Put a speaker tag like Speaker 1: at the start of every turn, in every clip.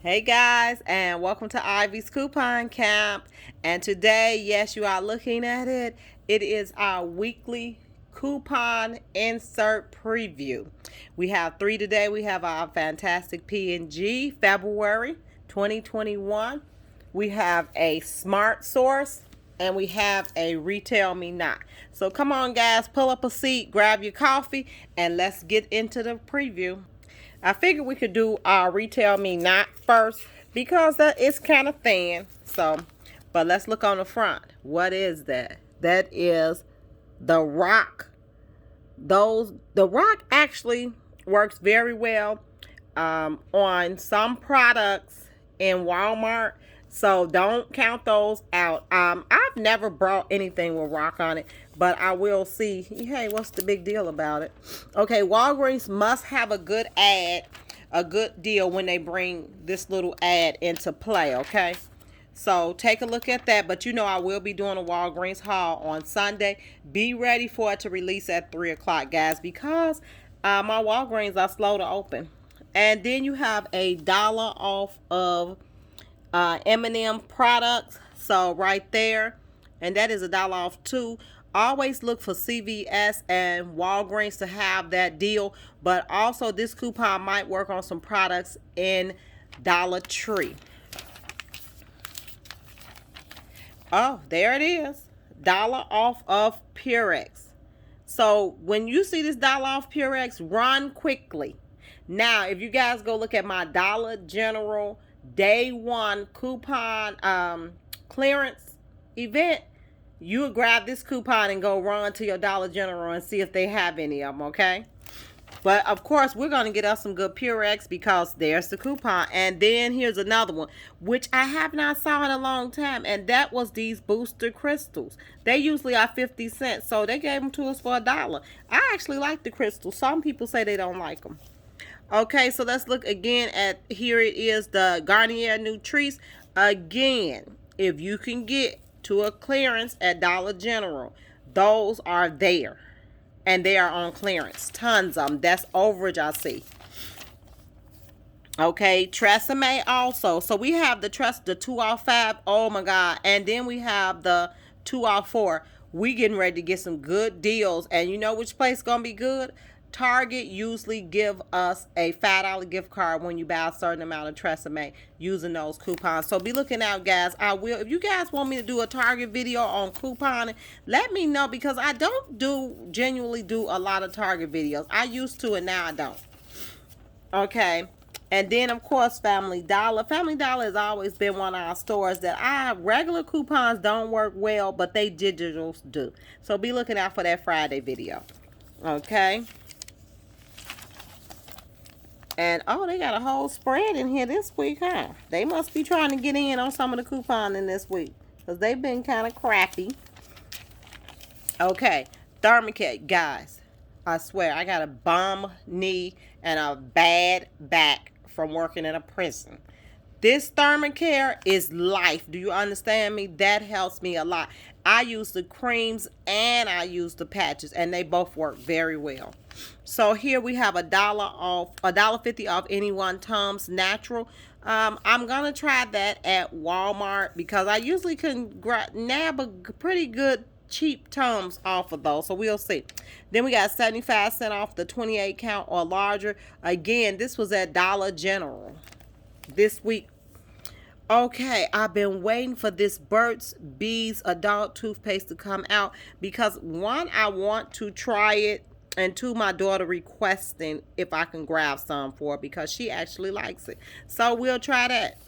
Speaker 1: Hey guys, and welcome to Ivy's Coupon Camp. And today, yes, you are looking at it. It is our weekly coupon insert preview. We have three today. We have our fantastic P&G February 2021. We have a SmartSource, and we have a RetailMeNot. So come on, guys, pull up a seat, grab your coffee, and let's get into the preview. I figured we could do our RetailMeNot first because that is kind of thin. So, but let's look on the front. What is that? That is the Rock. The Rock actually works very well on some products in Walmart. So don't count those out. I've never brought anything with Rock on it, but I will see. Hey, what's the big deal about it? Okay, Walgreens must have a good ad, a good deal when they bring this little ad into play, okay? So take a look at that. But you know I will be doing a Walgreens haul on Sunday. Be ready for it to release at 3 o'clock, guys, because my Walgreens are slow to open. And then you have $1 off of M&M products. So right there, and that is $1 off too. Always look for CVS and Walgreens to have that deal. But also this coupon might work on some products in Dollar Tree. Oh, there it is. $1 off of Purex. So when you see this $1 off Purex, run quickly. Now, if you guys go look at my Dollar General Day 1 coupon clearance event, you would grab this coupon and go run to your Dollar General and see if they have any of them, okay? But of course, we're going to get us some good Purex because there's the coupon. And then here's another one, which I have not saw in a long time. And that was these booster crystals. They usually are 50 cents. So they gave them to us for $1. I actually like the crystals. Some people say they don't like them. Okay, so let's look again at, here it is, the Garnier Nutrice. Again, if you can get to a clearance at Dollar General, those are there. And they are on clearance. Tons of them. That's overage I see. Okay, Tresemme also. So we have the 2 off 5. Oh my God. And then we have the 2 off 4. We getting ready to get some good deals. And you know which place gonna be good? Target usually give us a $5 gift card when you buy a certain amount of Tresemme using those coupons. So be looking out, guys. I will. If you guys want me to do a Target video on couponing, let me know because I don't genuinely do a lot of Target videos. I used to and now I don't. Okay. And then, of course, Family Dollar. Family Dollar has always been one of our stores that regular coupons don't work well, but they digitals do. So be looking out for that Friday video. Okay. And, oh, they got a whole spread in here this week, huh? They must be trying to get in on some of the couponing this week. Because they've been kind of crappy. Okay. Thermacare. Guys, I swear, I got a bum knee and a bad back from working in a prison. This Thermacare is life. Do you understand me? That helps me a lot. I use the creams and I use the patches. And they both work very well. So here we have $1 off, $1.50 off anyone Tums Natural. I'm gonna try that at Walmart because I usually can nab a pretty good cheap Tums off of those. So we'll see. Then we got 75 cents off the 28 count or larger. Again, this was at Dollar General this week. Okay, I've been waiting for this Burt's Bees adult toothpaste to come out because one, I want to try it. And two, my daughter requesting if I can grab some for her because she actually likes it. So we'll try that.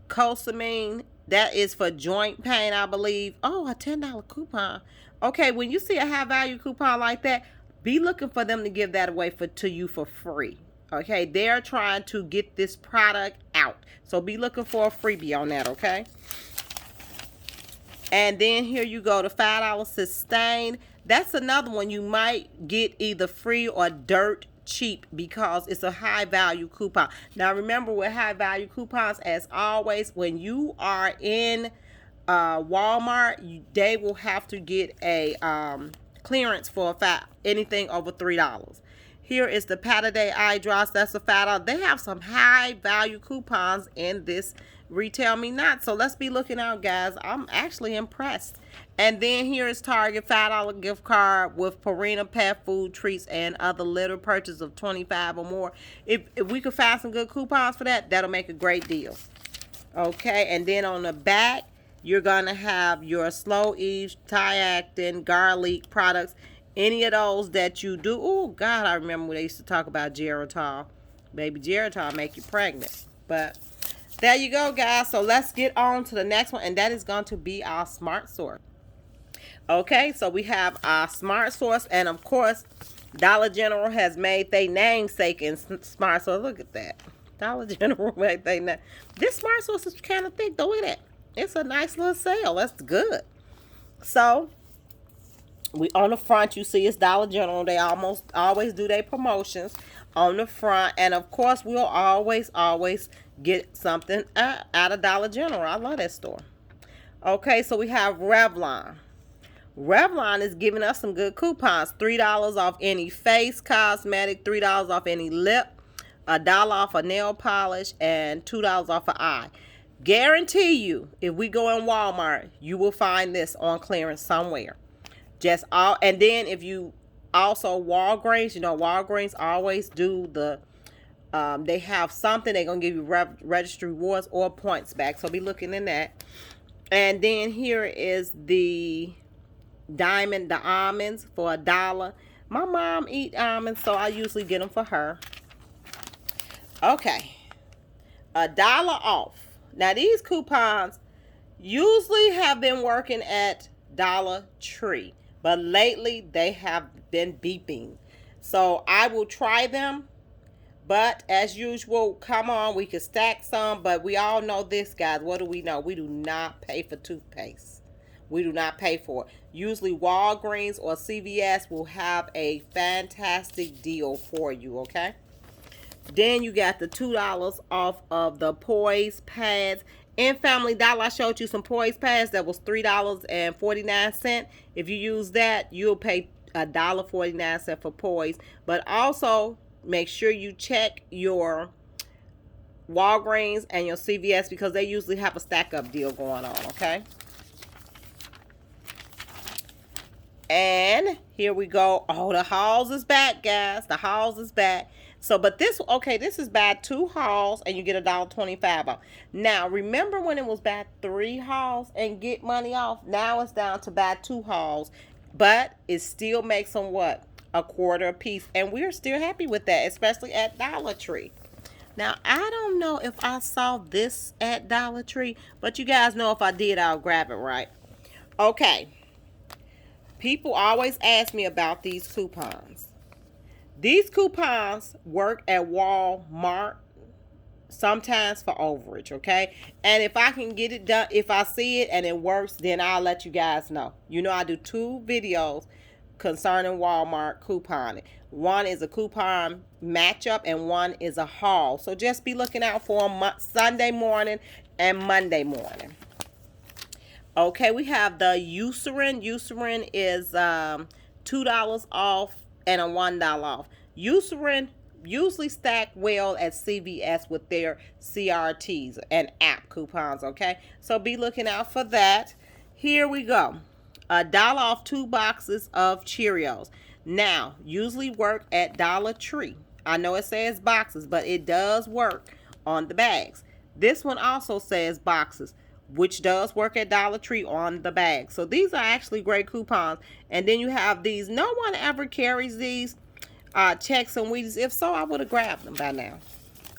Speaker 1: Cosamine, that is for joint pain, I believe. Oh, a $10 coupon. Okay, when you see a high value coupon like that, be looking for them to give that away to you for free. Okay, they're trying to get this product out. So be looking for a freebie on that, okay? And then here you go, the $5 Sustain. That's another one you might get either free or dirt cheap because it's a high value coupon. Now remember with high value coupons, as always, when you are in Walmart, they will have to get a clearance for anything over $3. Here is the Pataday Eye Drops. That's a $5. They have some high value coupons in this RetailMeNot. So let's be looking out, guys. I'm actually impressed. And then here is Target $5 gift card with Purina pet food treats and other litter purchase of $25 or more. If we could find some good coupons for that, that'll make a great deal. Okay, and then on the back, you're going to have your Slow Eve, Thiactin, garlic products. Any of those that you do. Oh, God, I remember when they used to talk about Geritol. Baby, Geritol make you pregnant. But there you go, guys. So let's get on to the next one, and that is going to be our SmartSource. Okay, so we have our SmartSource, and of course, Dollar General has made their namesake in SmartSource. Look at that. Dollar General made their name. This SmartSource is kind of thick, though, look at that. It's a nice little sale. That's good. So, we on the front, you see it's Dollar General. They almost always do their promotions on the front. And, of course, we'll always get something out of Dollar General. I love that store. Okay, so we have Revlon. Revlon is giving us some good coupons. $3 off any face cosmetic, $3 off any lip, $1 off a nail polish, and $2 off an eye. Guarantee you, if we go in Walmart, you will find this on clearance somewhere. And then if you also Walgreens, you know, Walgreens always do the, they have something, they're going to give you registry rewards or points back. So be looking in that. And then here is the almonds for $1. My mom eat almonds, so I usually get them for her. Okay. $1 off. Now, these coupons usually have been working at Dollar Tree, but lately they have been beeping. So I will try them, but as usual, come on, we can stack some, but we all know this, guys. What do we know? We do not pay for toothpaste. We do not pay for it. Usually Walgreens or CVS will have a fantastic deal for you, okay? Then you got the $2 off of the Poise pads. In Family Dollar, I showed you some Poise pads that was $3.49. If you use that, you'll pay $1.49 for Poise. But also, make sure you check your Walgreens and your CVS because they usually have a stack-up deal going on, okay? And here we go. Oh, the hauls is back, guys. The hauls is back. So, but this is buy 2 hauls and you get $1.25 off. Now, remember when it was buy 3 hauls and get money off? Now it's down to buy 2 hauls, but it still makes them what? $0.25 a piece. And we're still happy with that, especially at Dollar Tree. Now, I don't know if I saw this at Dollar Tree, but you guys know if I did, I'll grab it, right? Okay. People always ask me about these coupons. These coupons work at Walmart sometimes for overage, okay? And if I can get it done, if I see it and it works, then I'll let you guys know. You know, I do 2 videos concerning Walmart couponing. One is a coupon matchup and one is a haul. So just be looking out for them Sunday morning and Monday morning. Okay, we have the Eucerin. Eucerin is $2 off and a $1 off. Eucerin usually stack well at CVS with their CRTs and app coupons, okay? So be looking out for that. Here we go. $1 off 2 boxes of Cheerios. Now, usually work at Dollar Tree. I know it says boxes, but it does work on the bags. This one also says boxes, which does work at Dollar Tree on the bag. So these are actually great coupons. And then you have these. No one ever carries these Chex and Wheaties. If so, I would have grabbed them by now.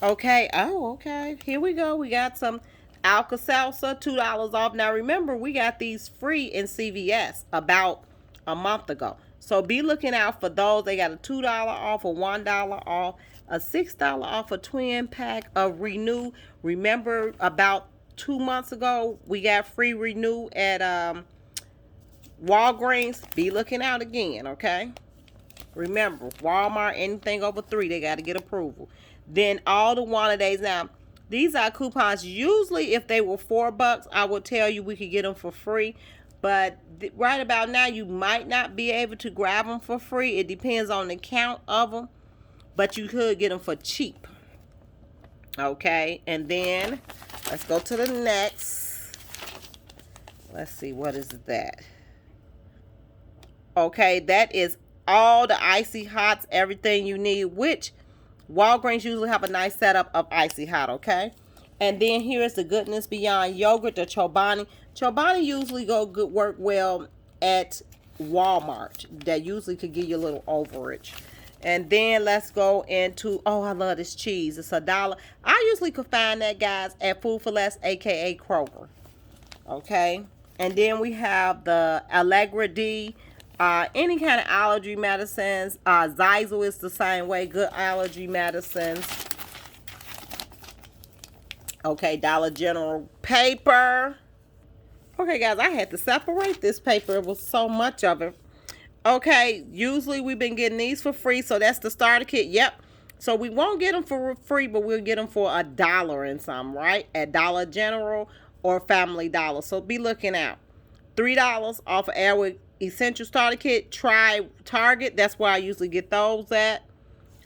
Speaker 1: Okay. Oh, okay. Here we go. We got some Alka-Seltzer, $2 off. Now, remember, we got these free in CVS about a month ago. So be looking out for those. They got a $2 off, a $1 off, a $6 off a twin pack of Renew. Remember, about 2 months ago, we got free Renew at Walgreens. Be looking out again, okay? Remember, Walmart, anything over 3, they got to get approval. Then all the Wanna-Days. Now, these are coupons. Usually, if they were $4, I would tell you we could get them for free. But right about now, you might not be able to grab them for free. It depends on the count of them. but you could get them for cheap. Okay, and then let's go to the next. Let's see, what is that? Okay, that is all the Icy Hots, everything you need, which Walgreens usually have a nice setup of Icy Hot, okay? And then here's the Goodness Beyond Yogurt, the Chobani. Chobani usually work well at Walmart. That usually could give you a little overage. And then let's go into, oh, I love this cheese. It's $1. I usually could find that, guys, at Food for Less, aka Kroger. Okay? And then we have the Allegra D. Any kind of allergy medicines. Zyzal is the same way. Good allergy medicines. Okay, Dollar General paper. Okay, guys, I had to separate this paper. It was so much of it. Okay, usually we've been getting these for free. So that's the starter kit. Yep. So we won't get them for free, but we'll get them for $1 and some, right? At Dollar General or Family Dollar. So be looking out. $3 off of Airwick Essential Starter Kit. Try Target. That's where I usually get those at.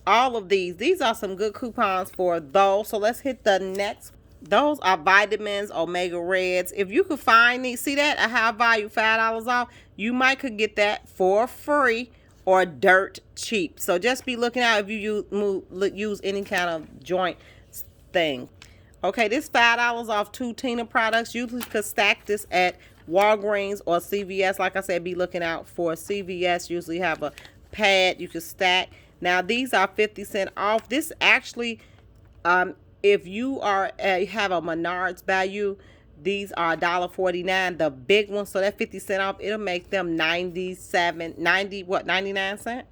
Speaker 1: All of these are some good coupons for those. So let's hit the next. Those are vitamins, Omega Reds. If you could find these, see that? A high value, $5 off. You might could get that for free or dirt cheap. So just be looking out if you use any kind of joint thing. Okay, this $5 off 2 Tina products. You could stack this at Walgreens or CVS. Like I said, be looking out for CVS. Usually have a pad you can stack. Now these are 50% off. This actually, if you are have a Menards value, these are $1.49. The big ones, so that 50% off, it'll make them 99 cents.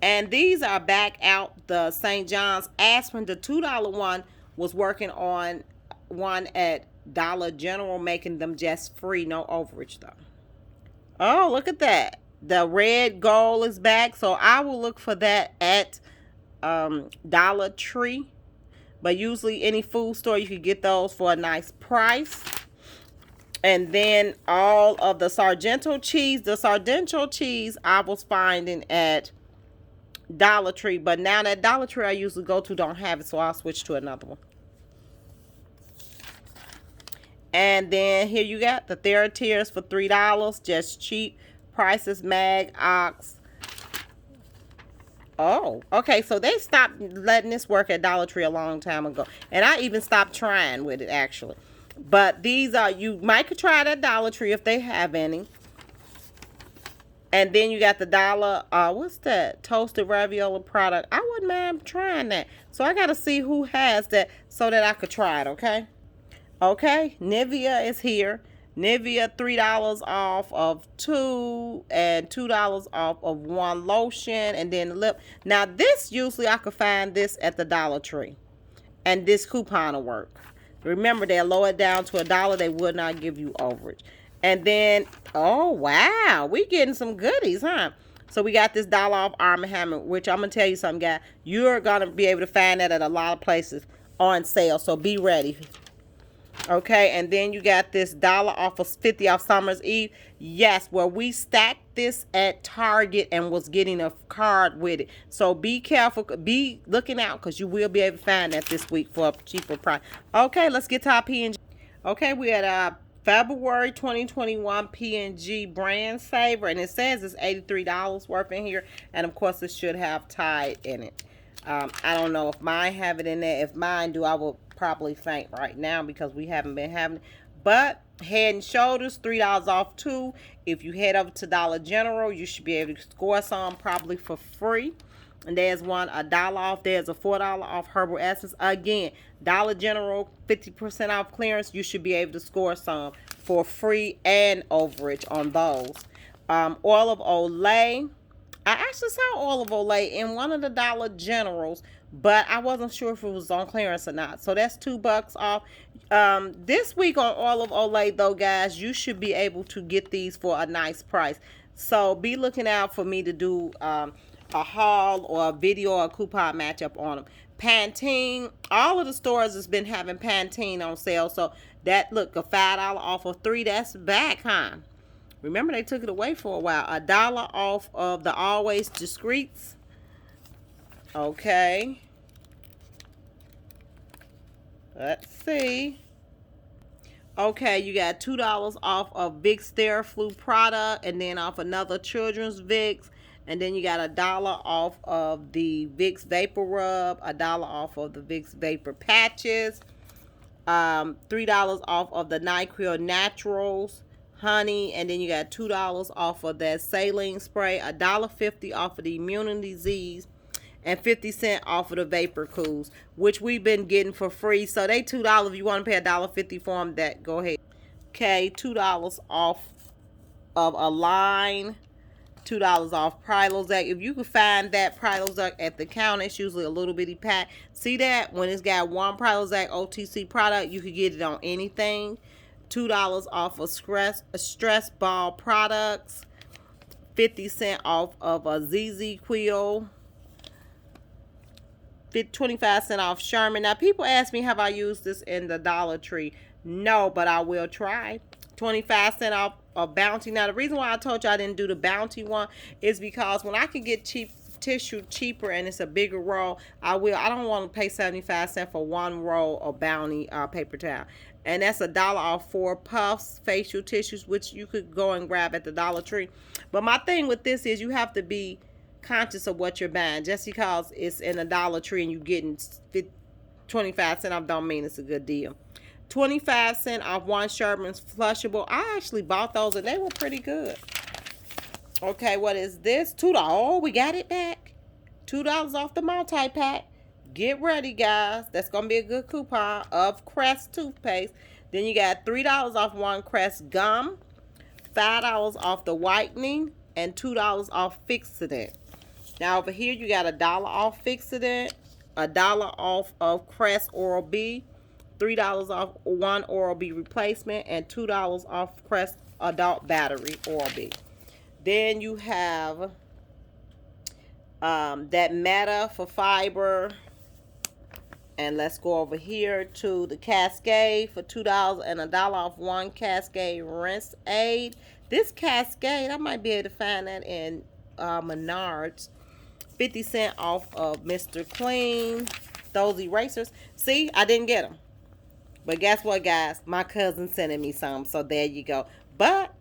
Speaker 1: And these are back out. The St. John's aspirin, the $2 one was working on one at Dollar General, making them just free, no overage though. Oh, look at that. The red gold is back, so I will look for that at Dollar Tree. But usually any food store, you can get those for a nice price. And then all of the Sargento cheese. The Sargento cheese I was finding at Dollar Tree. But now that Dollar Tree I usually go to don't have it, so I'll switch to another one. And then here you got the TheraTears for $3. Just cheap. Prices, Mag, Ox. Oh, okay. So they stopped letting this work at Dollar Tree a long time ago. And I even stopped trying with it, actually. But these are, you might could try it at Dollar Tree if they have any. And then you got the dollar, what's that? Toasted ravioli product. I wouldn't mind trying that. So I got to see who has that so that I could try it, okay? Okay, Nivea is here. Nivea, $3 off of 2 and $2 off of 1 lotion, and then lip. Now this usually I could find this at the Dollar Tree, and this coupon will work. Remember, they'll lower it down to $1. They would not give you overage. And then, oh wow, we getting some goodies, huh? So we got this $1 off Arm & Hammer, which I'm gonna tell you something, guys. You're gonna be able to find that at a lot of places on sale. So be ready. Okay, and then you got this $1 off of 50 off Summer's Eve. Yes, well, we stacked this at Target and was getting a card with it. So be careful, be looking out, because you will be able to find that this week for a cheaper price. Okay, let's get to our P&G. Okay, we had February 2021 P&G brand saver, and it says it's $83 worth in here, and of course it should have Tide in it. I don't know if mine have it in there. If mine do, I will probably faint right now because we haven't been having it. But Head and Shoulders, $3 off too. If you head over to Dollar General, you should be able to score some probably for free. And there's one $1 off. There's a $4 off Herbal Essence. Again, Dollar General 50% off clearance. You should be able to score some for free and overage on those. Oil of Olay. I actually saw Oil of Olay in one of the Dollar Generals, but I wasn't sure if it was on clearance or not. So that's $2 off. This week on Oil of Olay, though, guys, you should be able to get these for a nice price. So be looking out for me to do a haul or a video or a coupon matchup on them. Pantene, all of the stores has been having Pantene on sale. So that, look, a $5 off of 3, that's back, huh? Remember, they took it away for a while. $1 off of the Always Discreets. Okay. Let's see. Okay, you got $2 off of Vicks Theraflu product, and then off another children's Vicks, and then you got $1 off of the Vicks Vapor Rub, $1 off of the Vicks Vapor Patches, $3 off of the NyQuil Naturals honey, and then you got $2 off of that saline spray, $1.50 off of the Immunity Z's, and 50 cents off of the Vapor Cools, which we've been getting for free. So they $2. If you want to pay $1.50 for them, that go ahead. Okay, $2 off of a line, $2 off Prilosec. If you can find that Prilosec at the counter, it's usually a little bitty pack. See that? When it's got one Prilosec OTC product, you could get it on anything. $2 off of stress ball products. 50 cents off of a ZZ Quill. 25 cents off Sherman. Now, people ask me, have I used this in the Dollar Tree? No, but I will try. 25 cents off of Bounty. Now, the reason why I told you I didn't do the Bounty one is because when I can get cheap tissue cheaper and it's a bigger roll, I will. I don't want to pay 75 cents for one roll of Bounty paper towel. And that's $1 off 4 puffs facial tissues, which you could go and grab at the Dollar Tree. But my thing with this is you have to be conscious of what you're buying. Just because it's in a Dollar Tree and you're getting 25 cents off don't mean it's a good deal. 25 cents off one Sherman's flushable. I actually bought those and they were pretty good. Okay, what is this? $2. Oh, we got it back. $2 off the multi-pack. Get ready, guys. That's going to be a good coupon of Crest toothpaste. Then you got $3 off one Crest gum, $5 off the whitening, and $2 off Fix-It. Now over here you got $1 off Fix-It, $1 off of Crest Oral B, $3 off one Oral B replacement, and $2 off Crest Adult Battery Oral B. Then you have that Meta for fiber. And let's go over here to the Cascade for $2 and $1 off one Cascade Rinse Aid. This Cascade, I might be able to find that in Menards. 50 cents off of Mr. Clean. Those erasers. See, I didn't get them. But guess what, guys? My cousin sending me some. So there you go. But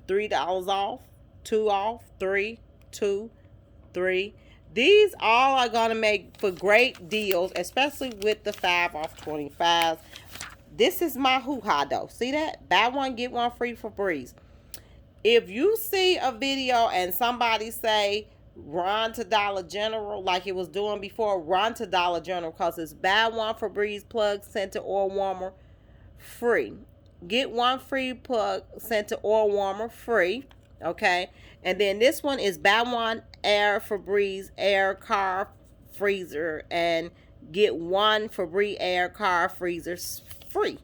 Speaker 1: $3 off, 2 off, 3, 2, 3. These all are going to make for great deals, especially with the 5 off 25s. This is my hoo-ha though. See that? Buy one, get one free for Breeze. If you see a video and somebody say, run to Dollar General like it was doing before, run to Dollar General because it's buy one for Breeze plug, scented oil warmer, free. Get one free plug, scented oil warmer, free. Okay. And then this one is buy one Air Febreze Air Car Freezer and get one Febreze Air Car Freezer free.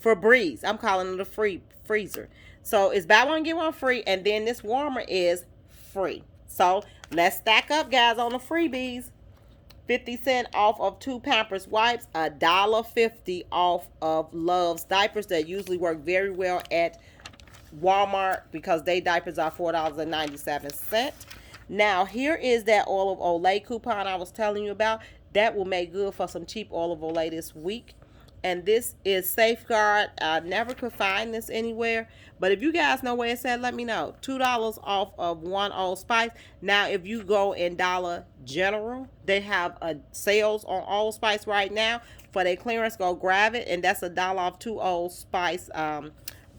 Speaker 1: Febreze. I'm calling it a free freezer. So it's buy one, get one free. And then this warmer is free. So let's stack up, guys, on the freebies. 50 cents off of 2 Pampers wipes. $1.50 off of Love's diapers that usually work very well at Walmart because they diapers are $4.97. Now here is that Olive Olay coupon I was telling you about. That will make good for some cheap Olive Olay this week. And this is Safeguard. I never could find this anywhere. But if you guys know where it's at, let me know. $2 off of one Old Spice. Now, if you go in Dollar General, they have sales on Old Spice right now. For their clearance, go grab it. And that's $1 off 2 Old Spice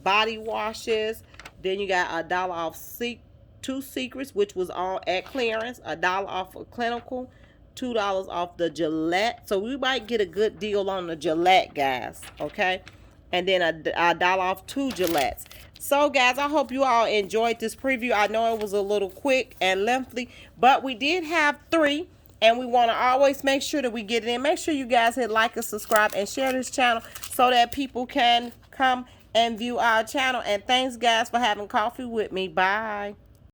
Speaker 1: body washes. Then you got $1 off 2 Secrets, which was all at clearance. $1 off of Clinical. $2 off the Gillette. So we might get a good deal on the Gillette, guys. Okay. And then $1 off 2 Gillettes. So guys, I hope you all enjoyed this preview. I know it was a little quick and lengthy, but we did have 3. And we want to always make sure that we get it in. Make sure you guys hit like and subscribe and share this channel so that people can come and view our channel. And thanks guys for having coffee with me. Bye.